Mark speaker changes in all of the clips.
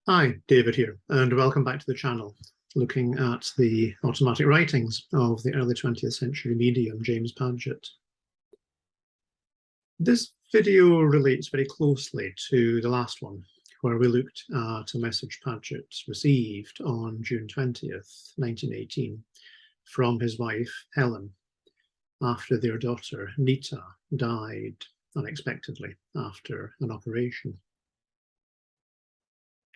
Speaker 1: Hi, David here, and welcome back to the channel, looking at the automatic writings of the early 20th century medium, James Padgett. This video relates very closely to the last one, where we looked at a message Padgett received on June 20th, 1918, from his wife, Helen, after their daughter, Nita, died unexpectedly after an operation.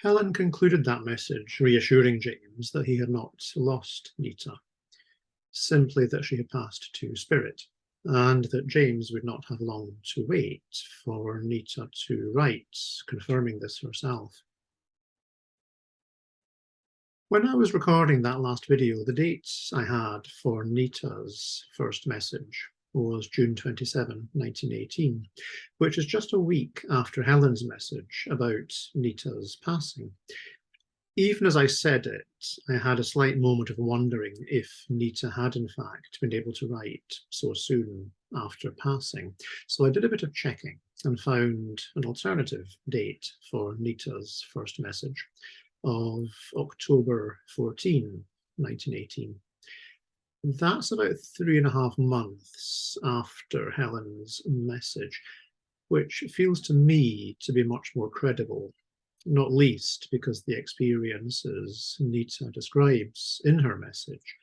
Speaker 1: Helen concluded that message reassuring James that he had not lost Nita, simply that she had passed to spirit, and that James would not have long to wait for Nita to write, confirming this herself. When I was recording that last video, the date I had for Nita's first message was June 27, 1918, which is just a week after Helen's message about Nita's passing. Even as I said it, I had a slight moment of wondering if Nita had in fact been able to write so soon after passing. So I did a bit of checking and found an alternative date for Nita's first message of October 14, 1918. That's about 3.5 months after Helen's message, which feels to me to be much more credible, not least because the experiences Nita describes in her message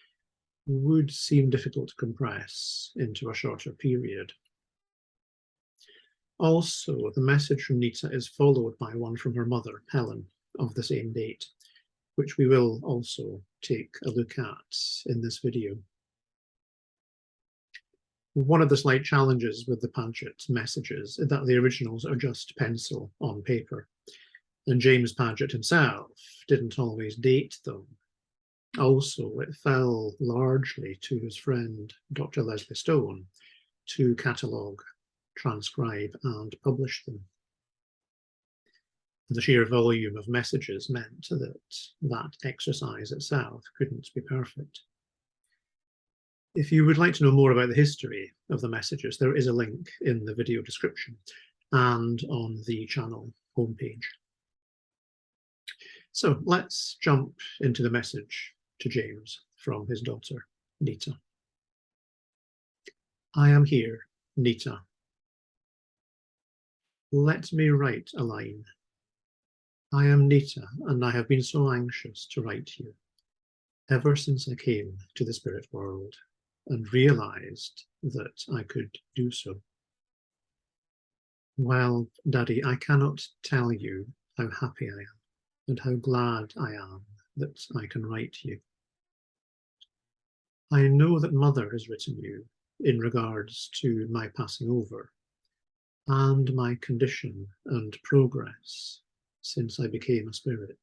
Speaker 1: would seem difficult to compress into a shorter period. Also, the message from Nita is followed by one from her mother, Helen, of the same date, which we will also take a look at in this video. One of the slight challenges with the Padgett messages is that the originals are just pencil on paper, and James Padgett himself didn't always date them. Also, it fell largely to his friend Dr. Leslie Stone to catalogue, transcribe, and publish them. The sheer volume of messages meant that exercise itself couldn't be perfect. If you would like to know more about the history of the messages, there is a link in the video description and on the channel homepage. So let's jump into the message to James from his daughter, Nita. I am here, Nita. Let me write a line. I am Nita, and I have been so anxious to write you, ever since I came to the spirit world and realized that I could do so. Well, Daddy, I cannot tell you how happy I am and how glad I am that I can write you. I know that Mother has written you in regards to my passing over and my condition and progress since I became a spirit,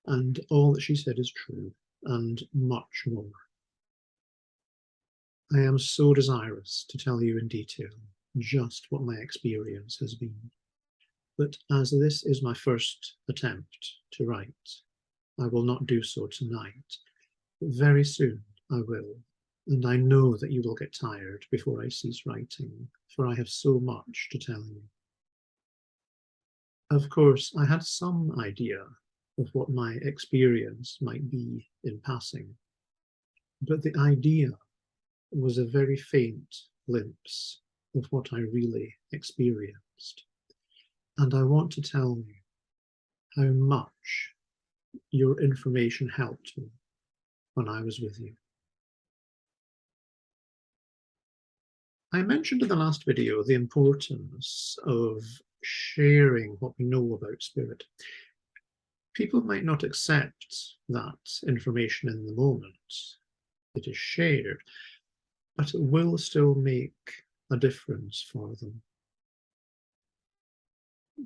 Speaker 1: and all that she said is true, and much more. I am so desirous to tell you in detail just what my experience has been, but as this is my first attempt to write, I will not do so tonight, but very soon I will, and I know that you will get tired before I cease writing, for I have so much to tell you. Of course, I had some idea of what my experience might be in passing, but the idea was a very faint glimpse of what I really experienced. And I want to tell you how much your information helped me when I was with you. I mentioned in the last video the importance of sharing what we know about spirit. People might not accept that information in the moment it is shared, but it will still make a difference for them.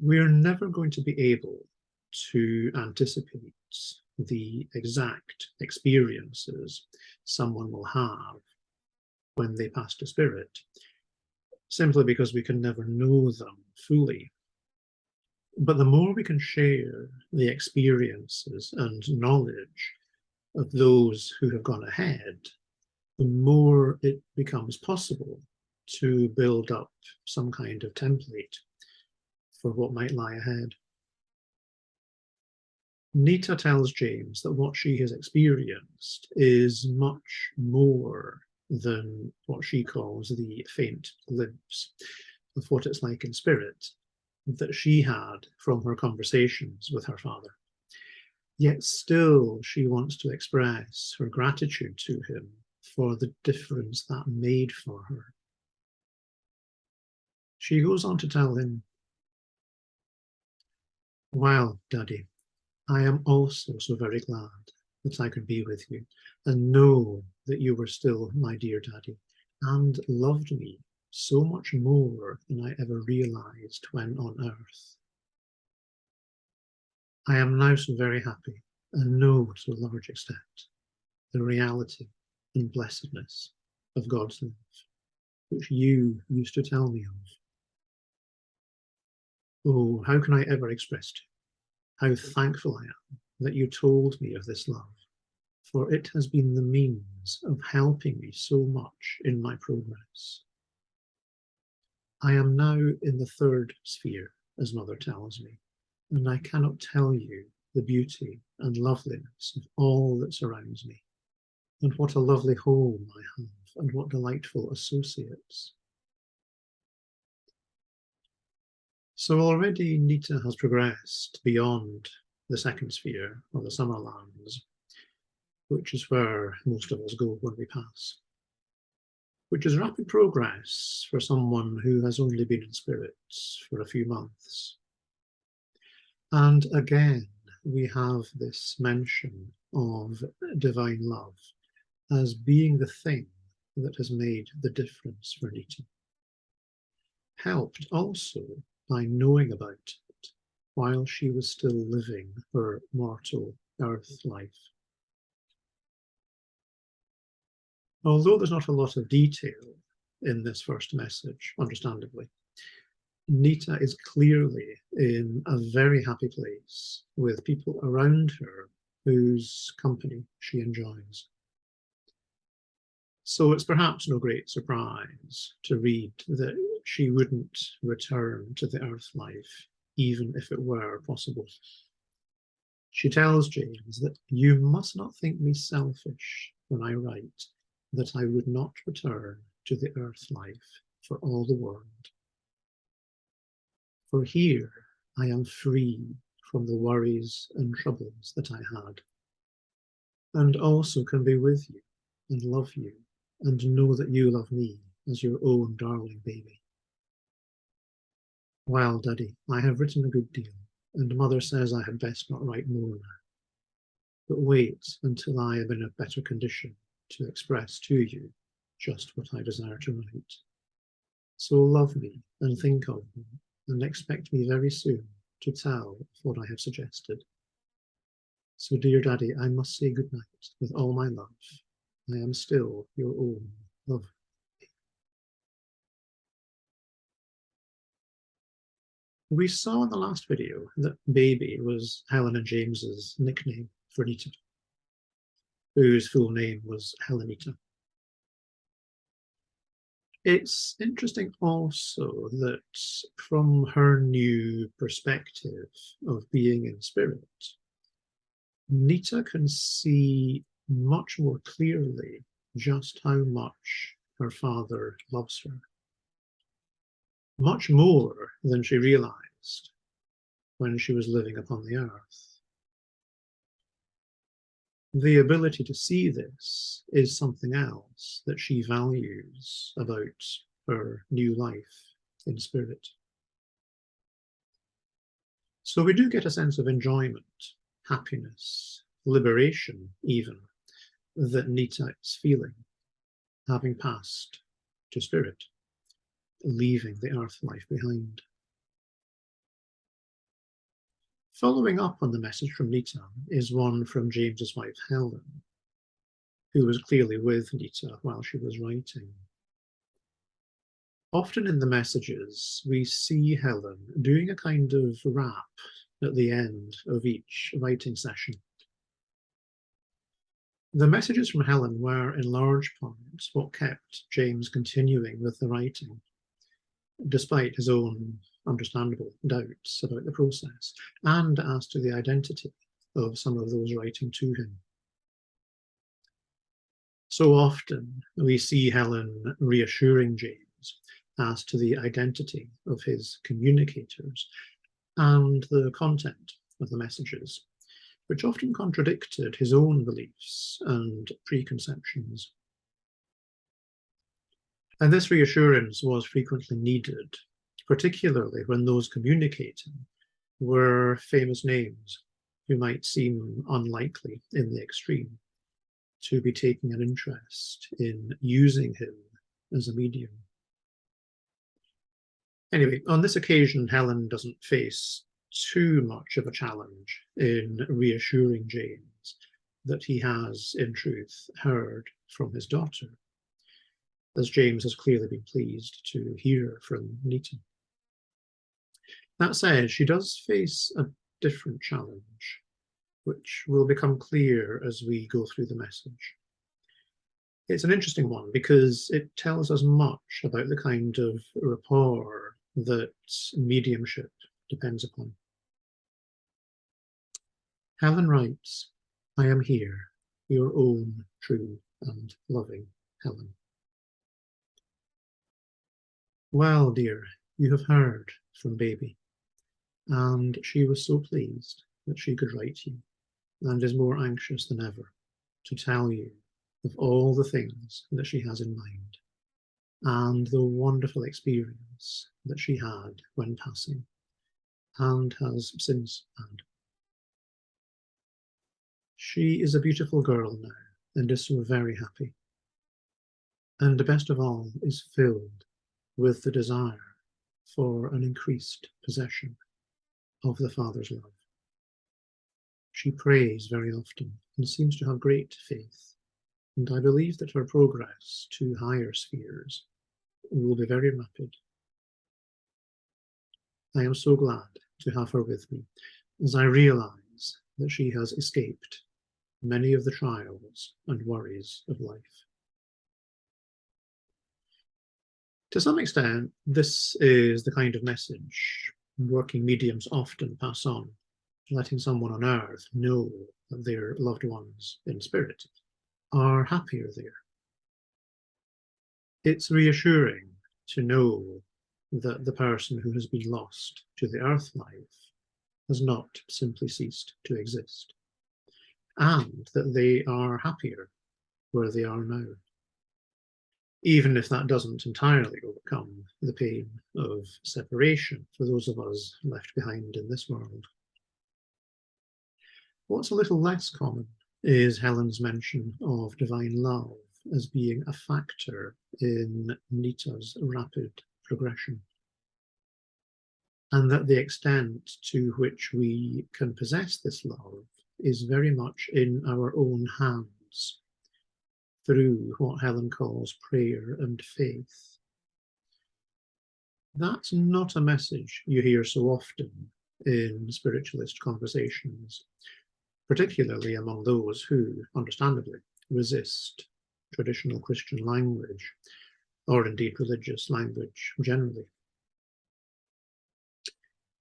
Speaker 1: We're never going to be able to anticipate the exact experiences someone will have when they pass to spirit, simply because we can never know them fully. But the more we can share the experiences and knowledge of those who have gone ahead, the more it becomes possible to build up some kind of template for what might lie ahead. Nita tells James that what she has experienced is much more than what she calls the faint glimpse of what it's like in spirit that she had from her conversations with her father. Yet still she wants to express her gratitude to him for the difference that made for her. She goes on to tell him, "Well, Daddy, I am also so very glad that I could be with you and know that you were still my dear Daddy and loved me so much more than I ever realized when on earth. I am now so very happy and know to a large extent the reality and blessedness of God's love, which you used to tell me of. Oh, how can I ever express to you how thankful I am that you told me of this love, for it has been the means of helping me so much in my progress. I am now in the third sphere, as Mother tells me, and I cannot tell you the beauty and loveliness of all that surrounds me, and what a lovely home I have, and what delightful associates." So already Nita has progressed beyond the second sphere, or the summer lands, which is where most of us go when we pass, which is rapid progress for someone who has only been in spirits for a few months. And again, we have this mention of divine love as being the thing that has made the difference for Nita, helped also by knowing about it while she was still living her mortal earth life. Although there's not a lot of detail in this first message, understandably, Nita is clearly in a very happy place with people around her whose company she enjoys. So it's perhaps no great surprise to read that she wouldn't return to the earth life, even if it were possible. She tells James that you must not think me selfish when I write that I would not return to the earth life for all the world. For here I am free from the worries and troubles that I had, and also can be with you and love you and know that you love me as your own darling baby. Well, Daddy, I have written a good deal, and Mother says I had best not write more now. But wait until I am in a better condition to express to you just what I desire to write. So love me and think of me, and expect me very soon to tell of what I have suggested. So, dear Daddy, I must say good night with all my love. I am still your own love. We saw in the last video that Baby was Helen and James's nickname for Nita, whose full name was Helenita. It's interesting also that from her new perspective of being in spirit, Nita can see much more clearly just how much her father loves her. Much more than she realized when she was living upon the earth. The ability to see this is something else that she values about her new life in spirit. So we do get a sense of enjoyment, happiness, liberation even, that Nita is feeling, having passed to spirit, leaving the earth life behind. Following up on the message from Nita is one from James's wife Helen, who was clearly with Nita while she was writing. Often in the messages, we see Helen doing a kind of rap at the end of each writing session. The messages from Helen were in large part what kept James continuing with the writing, despite his own understandable doubts about the process, and as to the identity of some of those writing to him. So often we see Helen reassuring James as to the identity of his communicators and the content of the messages, which often contradicted his own beliefs and preconceptions. And this reassurance was frequently needed, particularly when those communicating were famous names who might seem unlikely in the extreme to be taking an interest in using him as a medium. Anyway, on this occasion, Helen doesn't face too much of a challenge in reassuring James that he has, in truth, heard from his daughter, as James has clearly been pleased to hear from Nita. That said, she does face a different challenge, which will become clear as we go through the message. It's an interesting one because it tells us much about the kind of rapport that mediumship depends upon. Helen writes, "I am here, your own true and loving Helen." Well, dear, you have heard from baby, and she was so pleased that she could write you, and is more anxious than ever to tell you of all the things that she has in mind, and the wonderful experience that she had when passing, and has since had. She is a beautiful girl now, and is so very happy, and the best of all, is filled with the desire for an increased possession of the Father's love. She prays very often and seems to have great faith, and I believe that her progress to higher spheres will be very rapid. I am so glad to have her with me, as I realize that she has escaped many of the trials and worries of life. To some extent, this is the kind of message working mediums often pass on, letting someone on earth know that their loved ones in spirit are happier there. It's reassuring to know that the person who has been lost to the earth life has not simply ceased to exist, and that they are happier where they are now, even if that doesn't entirely overcome the pain of separation for those of us left behind in this world. What's a little less common is Helen's mention of divine love as being a factor in Nita's rapid progression, and that the extent to which we can possess this love is very much in our own hands, through what Helen calls prayer and faith. That's not a message you hear so often in spiritualist conversations, particularly among those who, understandably, resist traditional Christian language, or indeed religious language generally.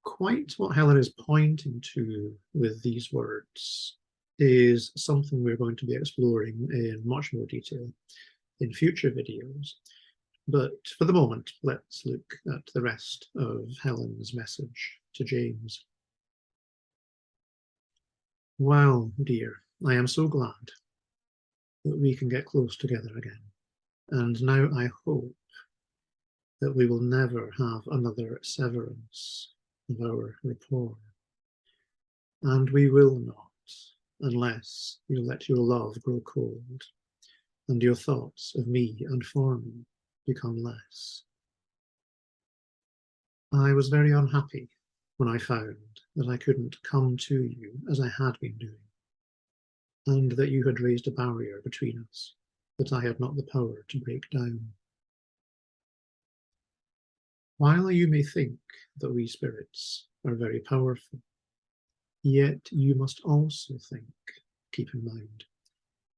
Speaker 1: Quite what Helen is pointing to with these words is something we're going to be exploring in much more detail in future videos. But for the moment, let's look at the rest of Helen's message to James. Well, dear, I am so glad that we can get close together again. And now I hope that we will never have another severance of our rapport. And we will not, unless you let your love grow cold, and your thoughts of me and for me become less. I was very unhappy when I found that I couldn't come to you as I had been doing, and that you had raised a barrier between us that I had not the power to break down. While you may think that we spirits are very powerful, yet you must also think, keep in mind,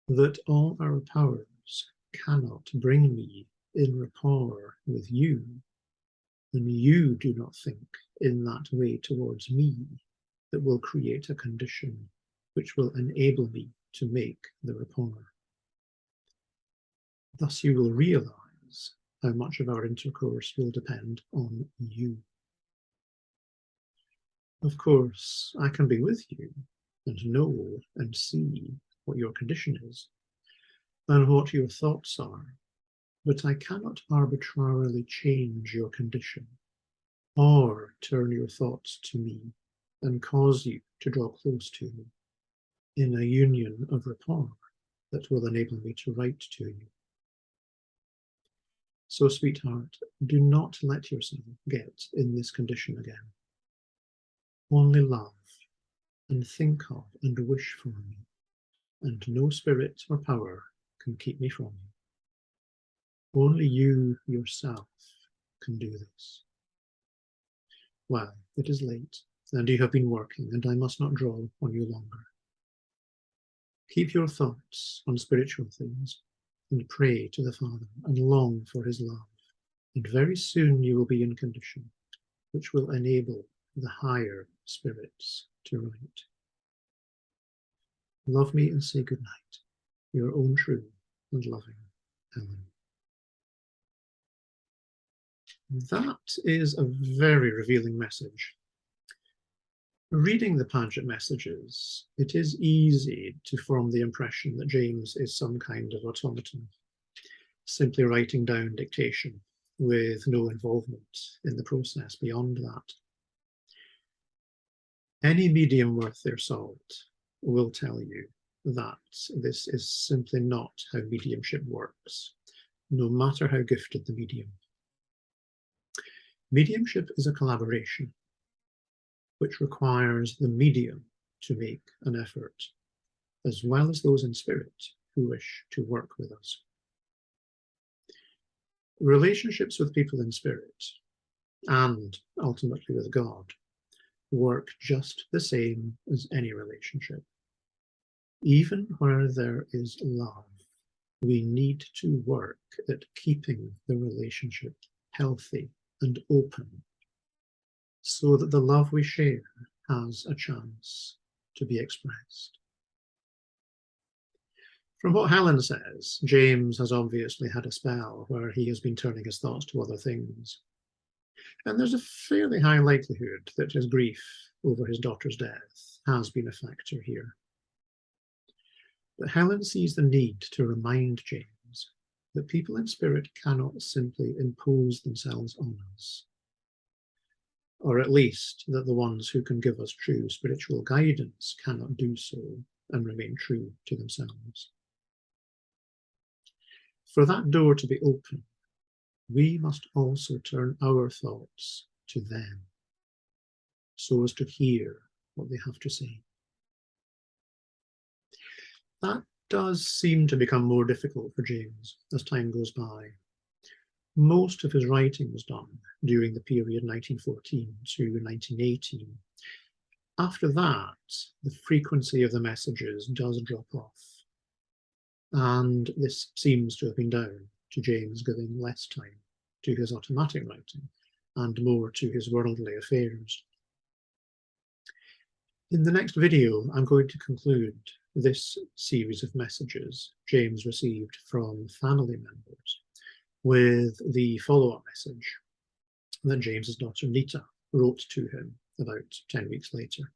Speaker 1: that all our powers cannot bring me in rapport with you, and you do not think in that way towards me that will create a condition which will enable me to make the rapport. Thus you will realize how much of our intercourse will depend on you. Of course, I can be with you and know and see what your condition is and what your thoughts are, but I cannot arbitrarily change your condition or turn your thoughts to me and cause you to draw close to me in a union of rapport that will enable me to write to you. So, sweetheart, do not let yourself get in this condition again. Only love and think of and wish for me, and no spirit or power can keep me from you. Only you yourself can do this. Well, it is late, and you have been working, and I must not draw on you longer. Keep your thoughts on spiritual things, and pray to the Father, and long for his love, and very soon you will be in condition which will enable the higher spirits to write. Love me and say good night. Your own true and loving Helen. That is a very revealing message. Reading the Padgett messages, it is easy to form the impression that James is some kind of automaton, simply writing down dictation with no involvement in the process beyond that. Any medium worth their salt will tell you that this is simply not how mediumship works, no matter how gifted the medium. Mediumship is a collaboration which requires the medium to make an effort, as well as those in spirit who wish to work with us. Relationships with people in spirit, and ultimately with God, work just the same as any relationship. Even where there is love, we need to work at keeping the relationship healthy and open, so that the love we share has a chance to be expressed. From what Helen says, James has obviously had a spell where he has been turning his thoughts to other things. And there's a fairly high likelihood that his grief over his daughter's death has been a factor here. But Helen sees the need to remind James that people in spirit cannot simply impose themselves on us, or at least that the ones who can give us true spiritual guidance cannot do so and remain true to themselves. For that door to be open, we must also turn our thoughts to them, so as to hear what they have to say. That does seem to become more difficult for James as time goes by. Most of his writing was done during the period 1914 to 1918. After that, the frequency of the messages does drop off, and this seems to have been down to James giving less time to his automatic writing and more to his worldly affairs. In the next video, I'm going to conclude this series of messages James received from family members with the follow-up message that James's daughter Nita wrote to him about 10 weeks later.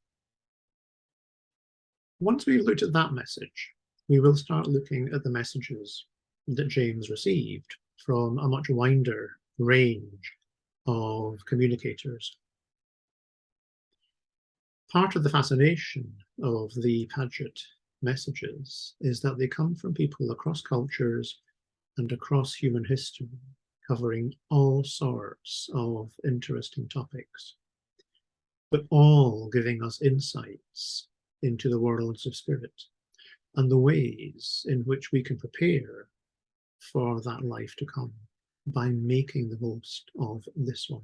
Speaker 1: Once we've looked at that message, we will start looking at the messages that James received from a much wider range of communicators. Part of the fascination of the Padgett messages is that they come from people across cultures and across human history, covering all sorts of interesting topics, but all giving us insights into the worlds of spirit and the ways in which we can prepare for that life to come by making the most of this one.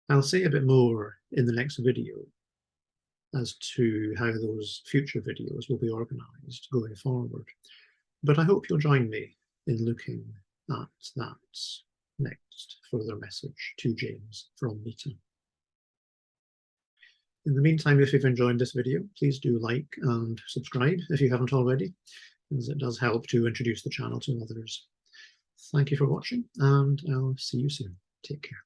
Speaker 1: I'll say a bit more in the next video as to how those future videos will be organized going forward, but I hope you'll join me in looking at that next further message to James from Nita. In the meantime, if you've enjoyed this video, please do like and subscribe if you haven't already, as it does help to introduce the channel to others. Thank you for watching, and I'll see you soon. Take care.